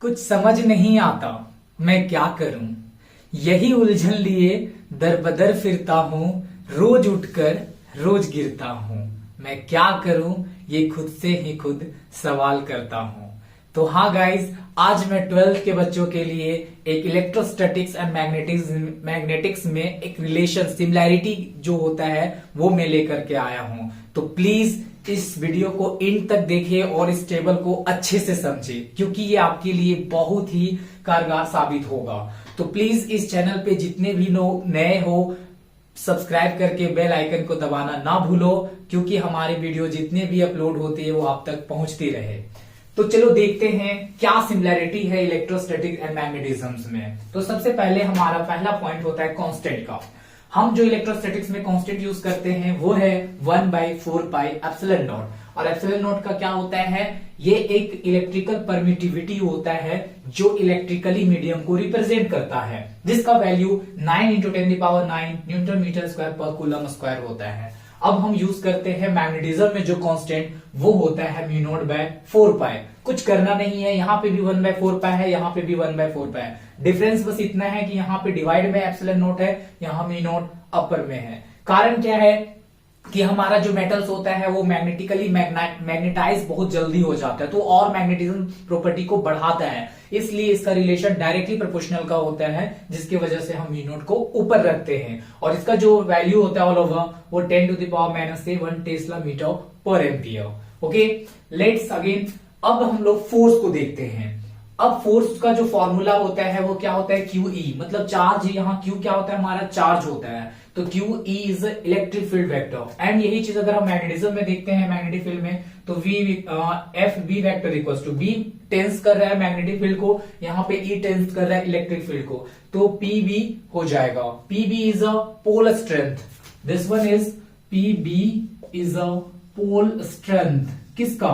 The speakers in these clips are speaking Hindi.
कुछ समझ नहीं आता मैं क्या करूं, यही उलझन लिए दर बदर फिरता हूं, रोज उठकर रोज गिरता हूं। मैं क्या करूं ये खुद से ही खुद सवाल करता हूं। तो हाँ गाइस, आज मैं 12th के बच्चों के लिए एक इलेक्ट्रोस्टैटिक्स एंड मैग्नेटिक्स में एक रिलेशन सिमिलैरिटी जो होता है वो मैं लेकर के आया हूं। तो प्लीज इस वीडियो को एंड तक देखिए और इस टेबल को अच्छे से समझे, क्योंकि ये आपके लिए बहुत ही कारगर साबित होगा। तो प्लीज इस चैनल पे जितने भी लोग नए हो सब्सक्राइब करके बेल आइकन को दबाना ना भूलो, क्योंकि हमारी वीडियो जितने भी अपलोड होती है वो आप तक पहुंचती रहे। तो चलो देखते हैं क्या सिमिलैरिटी है इलेक्ट्रोस्टैटिक एंड मैग्नेटिज्म में। तो सबसे पहले हमारा पहला पॉइंट होता है कांस्टेंट का। हम जो इलेक्ट्रोस्टैटिक्स में कांस्टेंट यूज करते हैं वो है 1/4 पाई एप्सिलॉन नॉट। और एप्सिलॉन नॉट का क्या होता है, ये एक इलेक्ट्रिकल परमिटिविटी होता है जो इलेक्ट्रिकली मीडियम को रिप्रेजेंट करता है, जिसका वैल्यू 9 × 10⁹ न्यूटन मीटर स्क्वायर पर कूलम स्क्वायर होता है। अब हम यूज करते हैं मैग्नेटिज्म में जो कांस्टेंट वो होता है μ0/4 पाई। कुछ करना नहीं है, यहाँ पे भी 1/4 पाई है, यहाँ पे भी 1/4 पाई है। डिफरेंस बस इतना है कि यहाँ पे डिवाइड में एप्सिलॉन नॉट है, यहाँ μ0 अपर में है। कारण क्या है कि हमारा जो मेटल्स होता है वो मैग्नेटिकली मैग्नेटाइज बहुत जल्दी हो जाता है, तो और मैग्नेटिज्म प्रॉपर्टी को बढ़ाता है, इसलिए इसका रिलेशन डायरेक्टली प्रोपोर्शनल का होता है, जिसकी वजह से हम μ0 को ऊपर रखते हैं। और इसका जो वैल्यू होता है ऑल ओवर वो 10⁻⁻⁷ टेस्ला मीटर पर एम्पियर। ओके, लेट्स अगेन अब हम लोग फोर्स को देखते हैं। अब फोर्स का जो फॉर्मूला होता है वो क्या होता है, QE, मतलब चार्ज। यहाँ Q क्या होता है, हमारा चार्ज होता है, तो QE is electric field vector. And यही चीज अगर हम मैग्नेटिज्म में देखते हैं, मैग्नेटिक फील्ड में, तो FB vector equals to B टेंस कर रहा है मैग्नेटिक फील्ड को, यहाँ पे E टेंस कर रहा है इलेक्ट्रिक फील्ड को, तो PB हो जाएगा। PB is a pole strength, this one is PB is a pole strength किसका,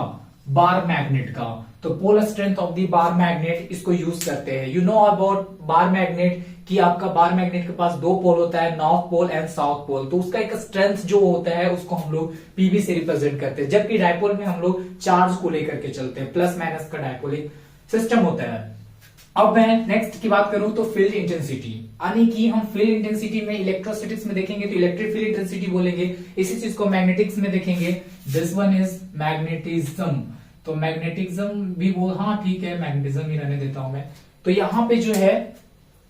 बार मैग्नेट का। तो pole strength of the bar magnet, इसको यूज करते हैं। You know about bar magnet कि आपका बार मैग्नेट के पास दो पोल होता है, north pole and south pole, तो उसका एक स्ट्रेंथ जो होता है उसको हम लोग पीबी से रिप्रेजेंट करते हैं। जबकि डायपोल में हम लोग चार्ज को लेकर के चलते हैं, प्लस माइनस का डायपोलिक सिस्टम होता है। अब मैं नेक्स्ट की बात करूं तो फील्ड इंटेंसिटी, यानी कि हम फील्ड इंटेंसिटी में इलेक्ट्रोस्टैटिक्स में देखेंगे तो इलेक्ट्रिक फील्ड इंटेंसिटी बोलेंगे, इसी चीज को मैग्नेटिक्स में देखेंगे। दिस वन इज मैग्नेटिज्म, तो मैग्नेटिज्म भी बोल, हाँ ठीक है मैग्नेटिज्म ही रहने देता हूं मैं। तो यहाँ पे जो है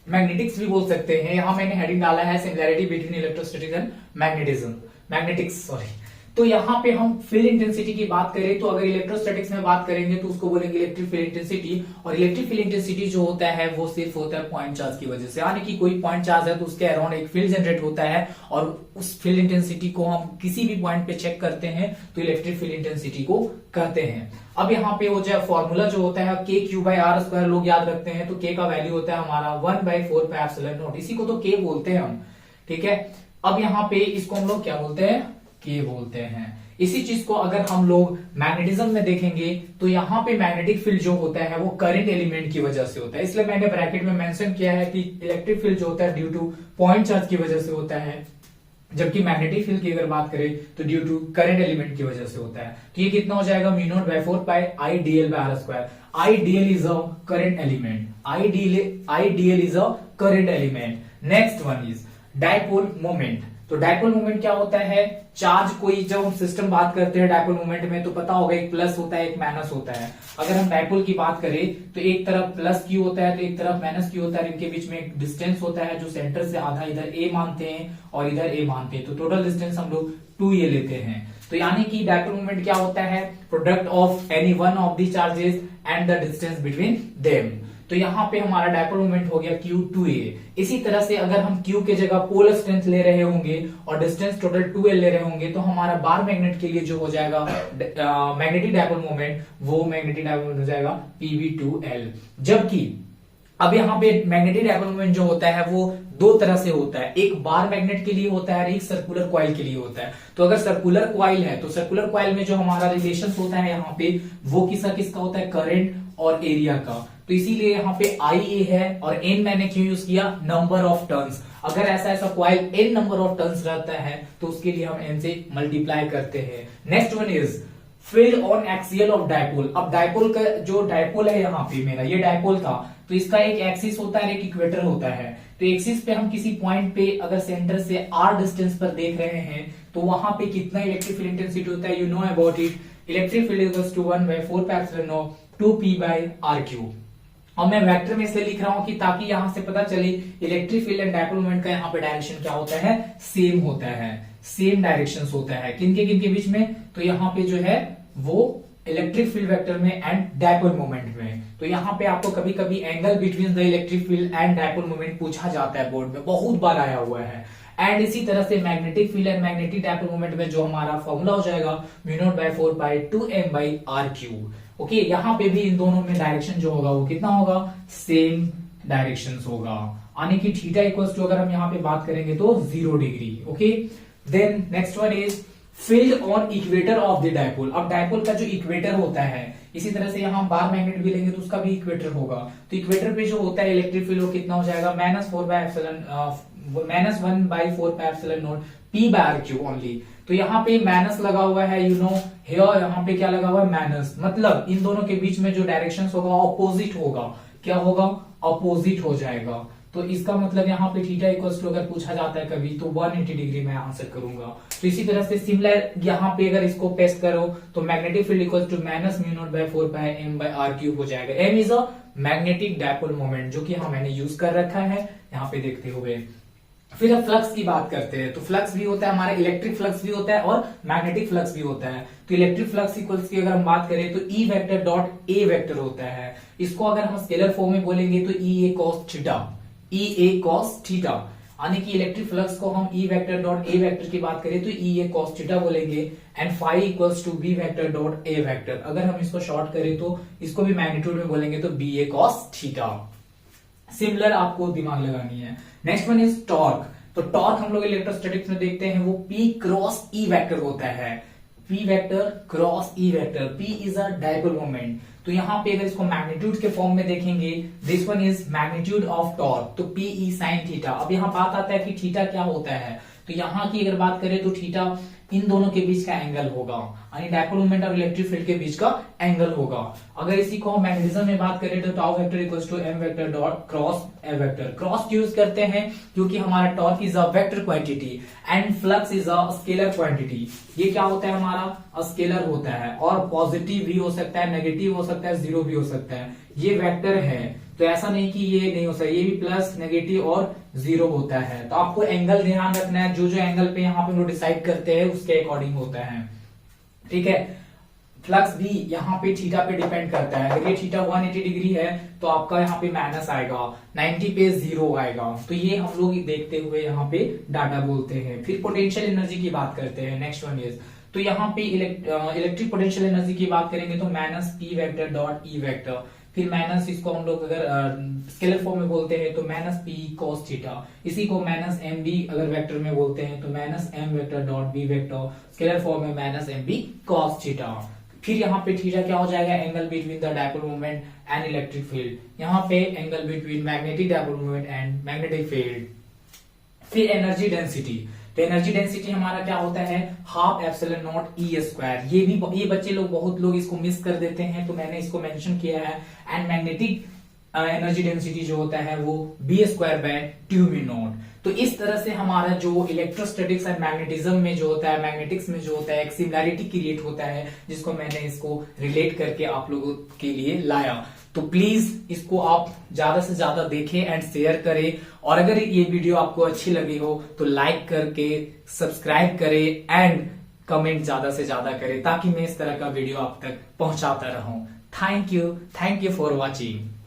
मैग्नेटिक्स भी बोल सकते हैं, यहाँ मैंने हेडिंग डाला है similarity between electrostatics and magnetics sorry. तो यहाँ पे हम फील्ड इंटेंसिटी की बात करें तो अगर इलेक्ट्रोस्टैटिक्स में बात करेंगे तो उसको बोलेंगे इलेक्ट्रिक फील्ड इंटेंसिटी। और इलेक्ट्रिक फील्ड इंटेंसिटी जो होता है वो सिर्फ होता है पॉइंट चार्ज की वजह से, यानी कि कोई पॉइंट चार्ज है तो उसके अराउंड एक फील्ड जनरेट होता है, और उस फील्ड इंटेंसिटी को हम किसी भी पॉइंट पे चेक करते हैं तो इलेक्ट्रिक फील्ड इंटेंसिटी को कहते हैं। अब यहाँ पे हो जाए फॉर्मूला जो होता है KQ/R² लोग याद रखते हैं, तो K का वैल्यू होता है हमारा 1/4 पाई एप्सिलॉन नॉट, इसी को तो K बोलते हैं हम, ठीक है। अब यहाँ पे इसको हम लोग क्या बोलते हैं, K बोलते हैं। इसी चीज को अगर हम लोग मैग्नेटिज्म में देखेंगे तो यहाँ पे मैग्नेटिक फील्ड जो होता है वो करंट एलिमेंट की वजह से होता है, इसलिए मैंने ब्रैकेट में मेंशन किया है कि इलेक्ट्रिक फील्ड जो होता है ड्यू टू पॉइंट चार्ज की वजह से होता है, जबकि मैग्नेटिक फील्ड की अगर बात करें तो ड्यू टू करंट एलिमेंट की वजह से होता है। तो ये कितना हो जाएगा, μ0/4 पाई IdL/R²। IdL is a current element, IdL is a current element. Next one is dipole moment. तो डायपोल मोमेंट क्या होता है, चार्ज कोई जब हम सिस्टम बात करते हैं डायपोल मोमेंट में तो पता होगा एक प्लस होता है एक माइनस होता है। अगर हम डायपोल की बात करें तो एक तरफ प्लस क्यू होता है तो एक तरफ माइनस क्यू होता है, इनके बीच में एक डिस्टेंस होता है जो सेंटर से आधा इधर ए मानते हैं और इधर ए मानते हैं, तो टोटल डिस्टेंस हम लोग 2a लेते हैं। तो यानी कि डायपोल मोमेंट क्या होता है, product of any one of the charges and the distance between them. तो यहाँ पे हमारा डायपोल मोमेंट हो गया Q2a। इसी तरह से अगर हम Q के जगह पोल स्ट्रेंथ ले रहे होंगे और डिस्टेंस टोटल 2l ले रहे होंगे तो हमारा बार मैग्नेट के लिए जो हो जाएगा मैग्नेटिक डायपोल मोमेंट, वो मैग्नेटिक डायपोल मोमेंट हो जाएगा PB2l। जबकि अब यहाँ पे मैग्नेटिक डायपोल मोमेंट जो होता है वो दो तरह से होता है, एक बार मैग्नेट के लिए होता है और एक सर्कुलर कॉइल के लिए होता है। तो अगर सर्कुलर कॉइल है तो सर्कुलर कॉइल में जो हमारा रिलेशन होता है यहाँ पे वो किसका होता है, करंट और एरिया का। तो इसीलिए यहाँ पे IA है और N मैंने क्यों यूज किया, नंबर ऑफ टर्न्स। अगर ऐसा coil N number of turns रहता है तो उसके लिए हम N से मल्टीप्लाई करते हैं। Next one is field on axial of dipole. अब डायपोल का जो डायपोल है यहाँ पे मेरा, ये डायपोल था, तो इसका एक एक्सिस होता है, एक इक्वेटर होता है। तो एक्सिस पे हम किसी पॉइंट पे अगर सेंटर से r डिस्टेंस पर देख रहे हैं तो वहां पे कितना इलेक्ट्रिक फील्ड इंटेंसिटी होता है, you know about it. Electric field equals to 1/4πε02p/r³। और मैं वेक्टर में इसलिए लिख रहा हूं कि ताकि यहां से पता चले electric field and dipole moment का यहाँ पे डायरेक्शन क्या होता है, सेम होता है, सेम डायरेक्शन होता है। किनके किनके बीच में, तो यहाँ पे जो है वो इलेक्ट्रिक फील्ड वेक्टर में एंड डायपोल मोमेंट में। तो यहाँ पे आपको कभी कभी angle between the electric field and dipole moment पूछा जाता है, बोर्ड में बहुत बार आया हुआ है। एंड इसी तरह से magnetic field and magnetic dipole moment में जो हमारा फॉर्मूला हो जाएगा μ0/4π2m/r³। ओके, यहाँ पे भी इन दोनों में डायरेक्शन जो होगा वो कितना होगा, सेम डायरेक्शन होगा। यानी कि थीटा इक्वल्स टू, अगर हम यहाँ पे बात करेंगे तो 0 degree. Okay, then next one is field on equator of the dipole. अब डायपोल का जो इक्वेटर होता है, इसी तरह से यहाँ बार मैग्नेट भी लेंगे तो उसका भी इक्वेटर होगा। तो इक्वेटर पे जो होता है इलेक्ट्रिक फील्ड वो कितना हो जाएगा, -1/4πε0p/r³ ओनली। तो यहाँ पे माइनस लगा हुआ है, यू नो हियर, यहाँ पे क्या लगा हुआ है, माइनस। मतलब इन दोनों के बीच में जो डायरेक्शन होगा ऑपोजिट होगा। क्या होगा, ऑपोजिट हो जाएगा। तो इसका मतलब यहाँ पे थीटा इक्वल्स टू अगर पूछा जाता है कभी तो 180 डिग्री मैं आंसर करूंगा। तो इसी तरह से सिमिलर यहाँ पे अगर इसको पेस्ट करो तो magnetic field equals to -μ0/4πm/r³ हो जाएगा। m is a magnetic dipole moment, जो कि हाँ मैंने यूज कर रखा है यहाँ पे देखते हुए। फिर अब फ्लक्स की बात करते हैं। तो फ्लक्स भी होता है हमारा, इलेक्ट्रिक फ्लक्स भी होता है और मैग्नेटिक फ्लक्स भी होता है। तो इलेक्ट्रिक फ्लक्स इक्वल्स की अगर हम बात करें तो E vector dot A vector होता है। इसको अगर हम स्केलर फॉर्म में बोलेंगे तो EA cos theta, EA cos theta. यानी कि इलेक्ट्रिक फ्लक्स को हम E vector dot A vector की बात करें तो EA cos थीटा बोलेंगे and phi equals to B vector dot A vector. अगर हम इसको शॉर्ट करें तो इसको भी मैग्नीट्यूड में बोलेंगे तो BA cos थीटा। सिमिलर आपको दिमाग लगानी है। Next one is torque. तो टॉर्क हम लोग इलेक्ट्रोस्टैटिक्स में देखते हैं वो P क्रॉस E वेक्टर होता है। P vector cross E vector, P is a dipole moment. तो यहाँ पे अगर इसको मैग्नीट्यूड के फॉर्म में देखेंगे, this one is magnitude of torque, तो P E sin थीटा। अब यहाँ बात आता है कि थीटा क्या होता है। तो यहाँ की अगर बात करें तो थीटा इन दोनों के बीच का एंगल होगा, यानी डायपोल मोमेंट और इलेक्ट्रिक फील्ड के बीच का एंगल होगा। अगर इसी को हम मैग्नेटिज्म में बात करें तो tau vector equals to m vector dot cross a vector. Cross use करते हैं क्योंकि हमारा torque is a vector quantity and flux is a scalar quantity. ये क्या होता है हमारा, स्केलर होता है और पॉजिटिव भी हो सकता है, नेगेटिव हो सकता है, जीरो भी हो सकता है। ये वेक्टर है तो ऐसा नहीं कि ये नहीं हो सकता, ये भी प्लस नेगेटिव और जीरो होता है। तो आपको एंगल ध्यान रखना है, जो जो एंगल पे यहाँ पे लोग डिसाइड करते हैं उसके अकॉर्डिंग होता है। ठीक है, फ्लक्स भी यहाँ पे थीटा पे डिपेंड करता है। अगर ये थीटा 180 डिग्री है तो आपका यहाँ पे माइनस आएगा, 90 पे जीरो आएगा। तो ये हम लोग देखते हुए यहाँ पे डाटा बोलते हैं। फिर पोटेंशियल एनर्जी की बात करते हैं। नेक्स्ट वन इज, तो यहाँ पे इलेक्ट्रिक पोटेंशियल एनर्जी की बात करेंगे तो minus P vector dot E vector. फिर माइनस इसको हम लोग अगर स्केलर फॉर्म में बोलते हैं तो माइनस P cos थीटा। इसी को माइनस MB अगर वेक्टर में बोलते हैं तो minus M vector dot B vector, scalar form में माइनस MB cos थीटा। फिर यहाँ पे थीटा क्या हो जाएगा, angle between the dipole moment and electric field. यहाँ पे angle between magnetic dipole moment and magnetic field. फिर एनर्जी डेंसिटी। तो एनर्जी डेंसिटी हमारा क्या होता है, half epsilon not E square. ये बच्चे लोग बहुत लोग इसको मिस कर देते हैं तो मैंने इसको मेंशन किया है। एंड मैग्नेटिक एनर्जी डेंसिटी जो होता है वो B स्क्वायर बाय 2μ0। तो इस तरह से हमारा जो इलेक्ट्रोस्टैटिक्स एंड मैग्नेटिज्म में जो होता है, मैग्नेटिक्स में जो होता है, एक सिमिलैरिटी क्रिएट होता है जिसको मैंने इसको रिलेट करके आप लोगों के लिए लाया। तो प्लीज इसको आप ज्यादा से ज्यादा देखें एंड शेयर करें। और अगर ये वीडियो आपको अच्छी लगी हो तो लाइक करके सब्सक्राइब करें एंड कमेंट ज्यादा से ज्यादा करें ताकि मैं इस तरह का वीडियो आप तक पहुंचाता रहूं। Thank you for watching.